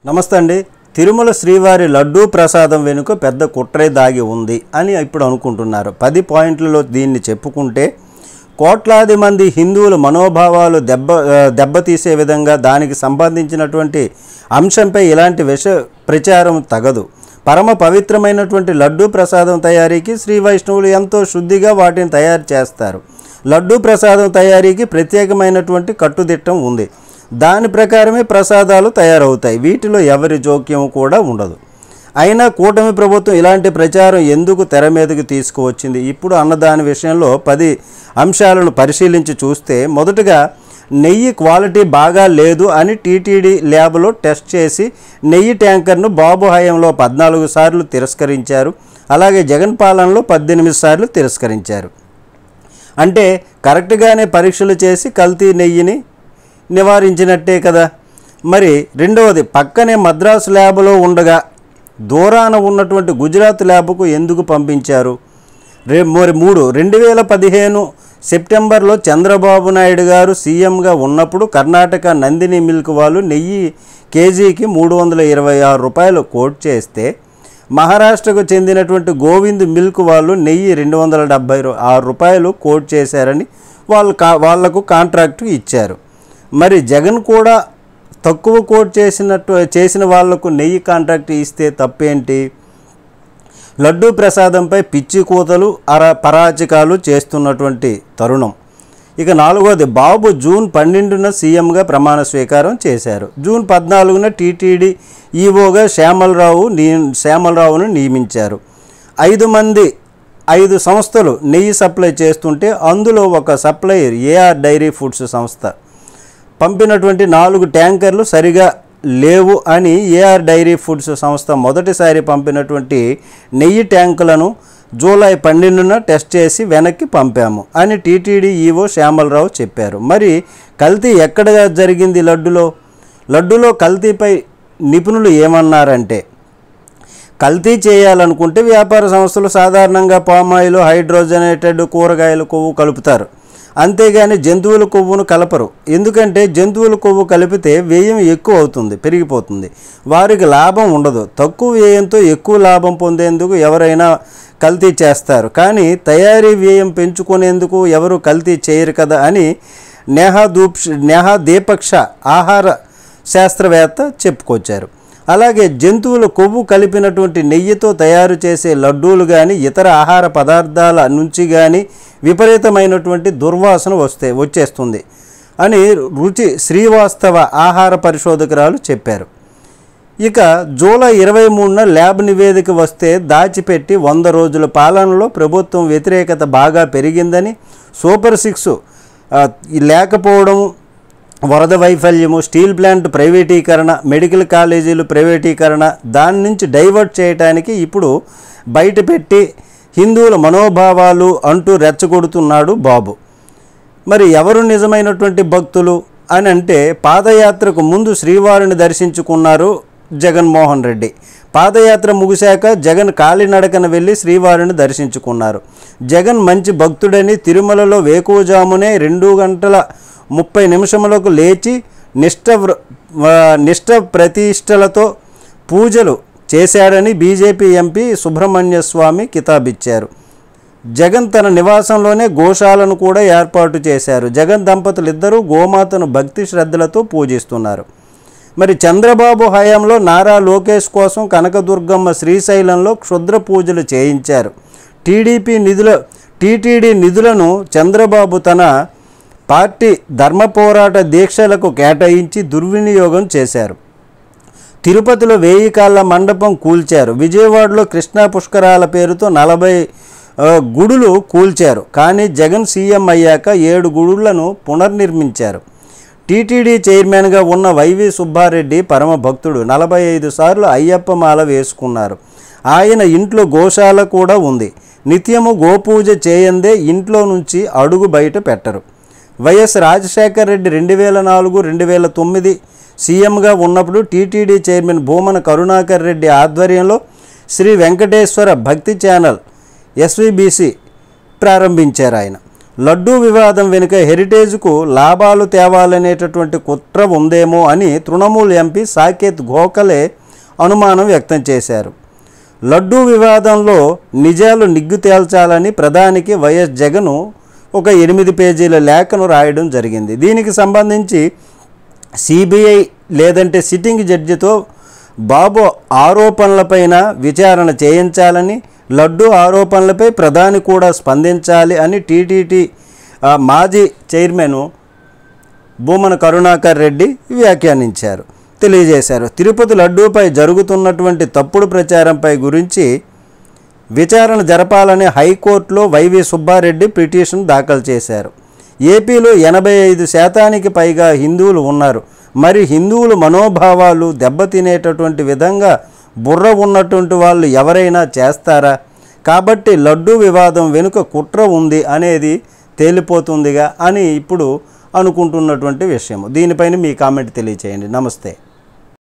నమస్తే అండి. తిరుమల శ్రీవారి లడ్డూ ప్రసాదం వెనుక పెద్ద కుట్రే దాగి ఉంది అని ఇప్పుడు అనుకుంటున్నారు. 10 పాయింట్లలో దీన్ని చెప్పుకుంటే కోట్లాది మంది హిందువుల మనోభావాలు దెబ్బతీసే విధంగా దానికి సంబంధించినటువంటి అంశంపై ఇలాంటి విష ప్రచారం తగదు. పరమ పవిత్రమైనటువంటి లడ్డూ ప్రసాదం తయారీకి శ్రీ వైష్ణవులు ఎంతో శుద్ధిగా వాటిని తయారు చేస్తారు. లడ్డూ ప్రసాదం తయారీకి ప్రత్యేకమైనటువంటి కట్టుదిట్టం ఉంది. దాని ప్రకారమే ప్రసాదాలు తయారవుతాయి. వీటిలో ఎవరి జోక్యం కూడా ఉండదు. అయినా కూటమి ప్రభుత్వం ఇలాంటి ప్రచారం ఎందుకు తెర మీదకి తీసుకువచ్చింది? ఇప్పుడు అన్నదాని విషయంలో 10 అంశాలను పరిశీలించి చూస్తే, మొదటగా నెయ్యి క్వాలిటీ బాగా లేదు అని టీటీడీ ల్యాబ్లో టెస్ట్ చేసి నెయ్యి ట్యాంకర్ను బాబు హయాంలో 14 సార్లు తిరస్కరించారు. అలాగే జగన్ పాలనలో 18 సార్లు తిరస్కరించారు. అంటే కరెక్ట్గానే పరీక్షలు చేసి కల్తీ నెయ్యిని నివారించినట్టే కదా. మరి రెండవది, పక్కనే మద్రాసు ల్యాబ్లో ఉండగా దూరాన ఉన్నటువంటి గుజరాత్ ల్యాబ్కు ఎందుకు పంపించారు? మరి 2015 సెప్టెంబర్లో చంద్రబాబు నాయుడు గారు సీఎంగా ఉన్నప్పుడు కర్ణాటక నందిని మిల్క్ వాళ్ళు నెయ్యి కేజీకి 326 రూపాయలు కోట్ చేస్తే, మహారాష్ట్రకు చెందినటువంటి గోవింద్ మిల్క్ వాళ్ళు నెయ్యి 276 రూపాయలు కోట్ చేశారని వాళ్లకు కాంట్రాక్టు ఇచ్చారు. మరి జగన్ కూడా తక్కువ కోట్ చేసిన వాళ్లకు నెయ్యి కాంట్రాక్ట్ ఇస్తే తప్పేంటి? లడ్డూ ప్రసాదంపై పిచ్చి కూతలు పరాచికాలు చేస్తున్నటువంటి తరుణం. ఇక 4వది, బాబు జూన్ 12న సీఎంగా ప్రమాణ స్వీకారం చేశారు. జూన్ 14న టీటీడీ ఈవోగా శ్యామలరావును నియమించారు. 5 సంస్థలు నెయ్యి సప్లై చేస్తుంటే అందులో ఒక సప్లయర్ ఏఆర్ డైరీ ఫుడ్స్ సంస్థ పంపినటువంటి 4 ట్యాంకర్లు సరిగా లేవు అని ఏఆర్ డైరీ ఫుడ్స్ సంస్థ మొదటిసారి పంపినటువంటి నెయ్యి ట్యాంకులను జూలై 12న టెస్ట్ చేసి వెనక్కి పంపాము అని టీటీడీ ఈవో శ్యామలరావు చెప్పారు. మరి కల్తీ ఎక్కడ జరిగింది? లడ్డులో కల్తీపై నిపుణులు ఏమన్నారంటే, కల్తీ చేయాలనుకుంటే వ్యాపార సంస్థలు సాధారణంగా పామాయిల్, హైడ్రోజనేటెడ్ కూరగాయల కొవ్వు కలుపుతారు. అంతేగాని జంతువుల కొవ్వును కలపరు. ఎందుకంటే జంతువుల కొవ్వు కలిపితే వ్యయం ఎక్కువ అవుతుంది, పెరిగిపోతుంది. వారికి లాభం ఉండదు. తక్కువ వ్యయంతో ఎక్కువ లాభం పొందేందుకు ఎవరైనా కల్తీ చేస్తారు, కానీ తయారీ వ్యయం పెంచుకునేందుకు ఎవరు కల్తీ చేయరు కదా అని నేహా దీపక్ష ఆహార శాస్త్రవేత్త చెప్పుకొచ్చారు. అలాగే జంతువుల కొవ్వు కలిపినటువంటి నెయ్యితో తయారు చేసే లడ్డూలు కానీ ఇతర ఆహార పదార్థాల నుంచి కానీ విపరీతమైనటువంటి దుర్వాసన వచ్చేస్తుంది అని రుచి శ్రీవాస్తవ ఆహార పరిశోధకురాలు చెప్పారు. ఇక జూలై 23న ల్యాబ్ నివేదిక వస్తే దాచిపెట్టి 100 రోజుల పాలనలో ప్రభుత్వం వ్యతిరేకత బాగా పెరిగిందని, సూపర్ 6 లేకపోవడం, వరద వైఫల్యము, స్టీల్ ప్లాంట్ ప్రైవేటీకరణ, మెడికల్ కాలేజీలు ప్రైవేటీకరణ, దాని నుంచి డైవర్ట్ చేయడానికి ఇప్పుడు బయటపెట్టి హిందువుల మనోభావాలు అంటూ రెచ్చగొడుతున్నాడు బాబు. మరి ఎవరు నిజమైనటువంటి భక్తులు అని అంటే, పాదయాత్రకు ముందు శ్రీవారిని దర్శించుకున్నారు జగన్మోహన్ రెడ్డి. పాదయాత్ర ముగిశాక జగన్ కాలినడకన వెళ్ళి శ్రీవారిని దర్శించుకున్నారు. జగన్ మంచి భక్తుడని తిరుమలలో వేకువజామునే 2 గంటల 30 నిమిషములకు లేచి నిష్ఠ ప్రతిష్టలతో పూజలు చేశాడని బీజేపీ ఎంపీ సుబ్రహ్మణ్య స్వామి కితాబిచ్చారు. జగన్ తన నివాసంలోనే గోశాలను కూడా ఏర్పాటు చేశారు. జగన్ దంపతులు ఇద్దరూ గోమాతను భక్తి శ్రద్ధలతో పూజిస్తున్నారు. మరి చంద్రబాబు హయాంలో నారా లోకేష్ కోసం కనకదుర్గమ్మ శ్రీశైలంలో క్షుద్ర పూజలు చేయించారు. టీటీడీ నిధులను చంద్రబాబు తన పార్టీ ధర్మ పోరాట దీక్షలకు కేటాయించి దుర్వినియోగం చేశారు. తిరుపతిలో 1000 కాళ్ళ మండపం కూల్చారు. విజయవాడలో కృష్ణా పుష్కరాల పేరుతో 40 గుడులు కూల్చారు. కానీ జగన్ సీఎం అయ్యాక 7 గుడులను పునర్నిర్మించారు. టీటీడీ చైర్మన్గా ఉన్న వైవి సుబ్బారెడ్డి పరమ భక్తుడు. 45 సార్లు అయ్యప్ప మాల వేసుకున్నారు. ఆయన ఇంట్లో గోశాల కూడా ఉంది. నిత్యము గోపూజ చేయందే ఇంట్లో నుంచి అడుగు బయట పెట్టరు. వైఎస్ రాజశేఖర్ రెడ్డి 2004-2009 సీఎంగా ఉన్నప్పుడు టీటీడీ చైర్మన్ భూమన కరుణాకర్ రెడ్డి ఆధ్వర్యంలో శ్రీ వెంకటేశ్వర భక్తి ఛానల్ SVBC ప్రారంభించారు ఆయన. లడ్డూ వివాదం వెనుక హెరిటేజ్కు లాభాలు తేవాలనేటటువంటి కుట్ర ఉందేమో అని తృణమూల్ ఎంపీ సాకేత్ గోఖలే అనుమానం వ్యక్తం చేశారు. లడ్డూ వివాదంలో నిజాలు నిగ్గు తేల్చాలని ప్రధానికి వైఎస్ జగన్ ఒక 8 పేజీల లేఖను రాయడం జరిగింది. దీనికి సంబంధించి సిబిఐ లేదంటే సిట్టింగ్ జడ్జితో బాబు ఆరోపణలపైన విచారణ చేయించాలని, లడ్డూ ఆరోపణలపై ప్రధాని కూడా స్పందించాలి అని టీటీడీ మాజీ చైర్మన్ భూమన కరుణాకర్ రెడ్డి వ్యాఖ్యానించారు, తెలియజేశారు. తిరుపతి లడ్డూపై జరుగుతున్నటువంటి తప్పుడు ప్రచారంపై గురించి విచారణ జరపాలని హైకోర్టులో వైవి సుబ్బారెడ్డి పిటిషన్ దాఖలు చేశారు. ఏపీలో 85% పైగా హిందువులు ఉన్నారు. మరి హిందువుల మనోభావాలు దెబ్బతినేటటువంటి విధంగా బుర్ర ఉన్నటువంటి వాళ్ళు ఎవరైనా చేస్తారా? కాబట్టి లడ్డూ వివాదం వెనుక కుట్ర ఉంది అనేది తేలిపోతుందిగా అని ఇప్పుడు అనుకుంటున్నటువంటి విషయం. దీనిపైన మీ కామెంట్ తెలియచేయండి. నమస్తే.